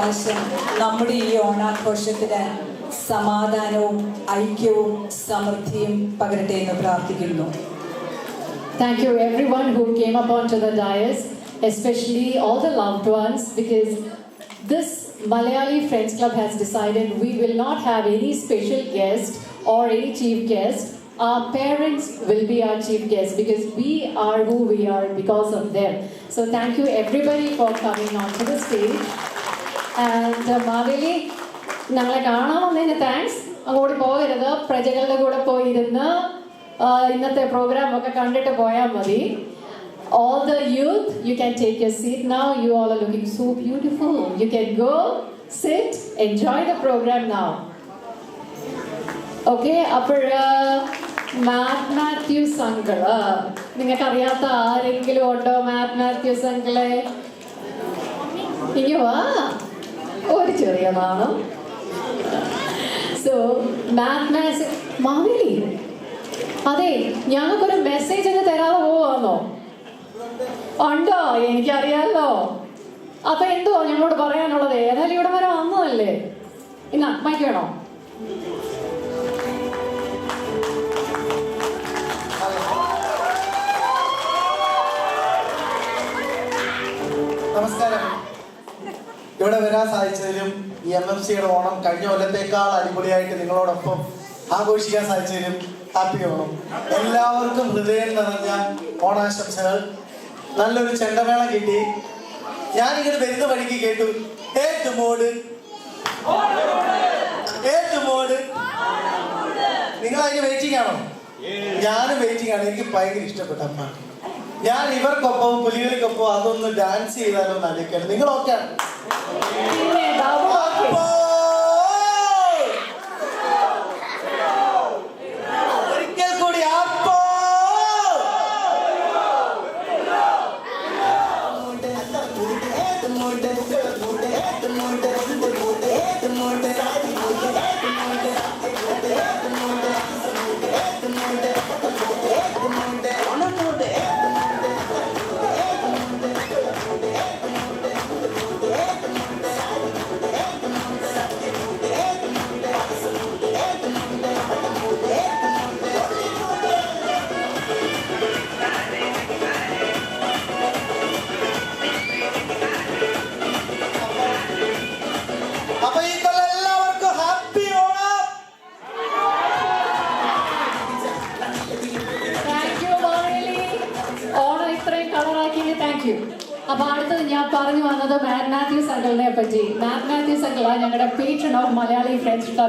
പ്രകാശം നമ്മുടെ ഈ ഓണാഘോഷത്തിന് സമാധാനവും ഐക്യവും സമൃദ്ധിയും പകരട്ടെ എന്ന് പ്രാർത്ഥിക്കുന്നു. Thank you everyone who came up onto the dais, especially all the loved ones, because this Malayali Friends Club has decided we will not have any special guest or any chief guest. Our parents will be our chief guests because we are who we are because of them. So thank you everybody for coming onto the stage. And Maveli, ഞങ്ങളെ കാണാൻ വന്നതിന് thanks. അങ്ങോട്ട് പോകരുത്, പ്രജകളുടെ കൂടെ പോയിരുന്ന് ഇന്നത്തെ programme ഒക്കെ കണ്ടിട്ട് പോയാൽ മതി. All the youth, you can take your seat now. You all are looking so beautiful. You can go, sit, enjoy the program now. Okay, അപ്പോൾ മാത്യൂസ് അങ്കിള്, നിങ്ങൾക്ക് അറിയാത്ത ആരെങ്കിലും ഉണ്ടോ? മാത്യൂസ് അങ്കിളെ ഇനി വാ, ഒരു ചെറിയ നാണം. സോ മാവേലി, അതെ, ഞങ്ങൾക്കൊരു മെസ്സേജ് ഒക്കെ തരാതെ പോവാന്നോ? ഉണ്ടോ? എനിക്കറിയാലോ. അപ്പൊ എന്തുവാ ഞങ്ങളോട് പറയാനുള്ളത്? ഏതായാലും ഇവിടെ വരെ വന്നതല്ലേ. ഇന്നാ മൈക്ക് വേണോ? നമസ്കാരം. ഇവിടെ വരാൻ സാധിച്ചതിലും ഈ MMCയുടെ ഓണം കഴിഞ്ഞ കൊല്ലത്തേക്കാൾ അടിപൊളിയായിട്ട് നിങ്ങളോടൊപ്പം ആഘോഷിക്കാൻ സാധിച്ചതിലും ഹാപ്പി ഓണം. എല്ലാവർക്കും ഹൃദയം നിറഞ്ഞ ഓണാശംസകൾ. നല്ലൊരു ചെണ്ടമേളം കിട്ടി. ഞാനിങ്ങനെ വരുന്ന വഴിക്ക് കേട്ടു ഏറ്റുമോട് ഏറ്റുമോട്. നിങ്ങൾ അതിന് വെയിറ്റിംഗ് ആണോ? ഞാനും വെയിറ്റിംഗ് ആണ്. എനിക്ക് ഭയങ്കര ഇഷ്ടപ്പെട്ട പാട്ട്. ഞാൻ ഇവർക്കൊപ്പം പുലികൾക്കൊപ്പം അതൊന്ന് ഡാൻസ് ചെയ്താലോ എന്ന് ആലോചിക്കാണ്. നിങ്ങളൊക്കെ ഒരിക്കൽ കൂടി അപ്പൊ അടുത്തത് ഞാൻ പറഞ്ഞു വന്നത് മാത്യൂസ് അങ്കിളിനെ പറ്റി. മാത്യൂസ് അങ്കിളാണ് ഞങ്ങളുടെ patron of Malayali friends club.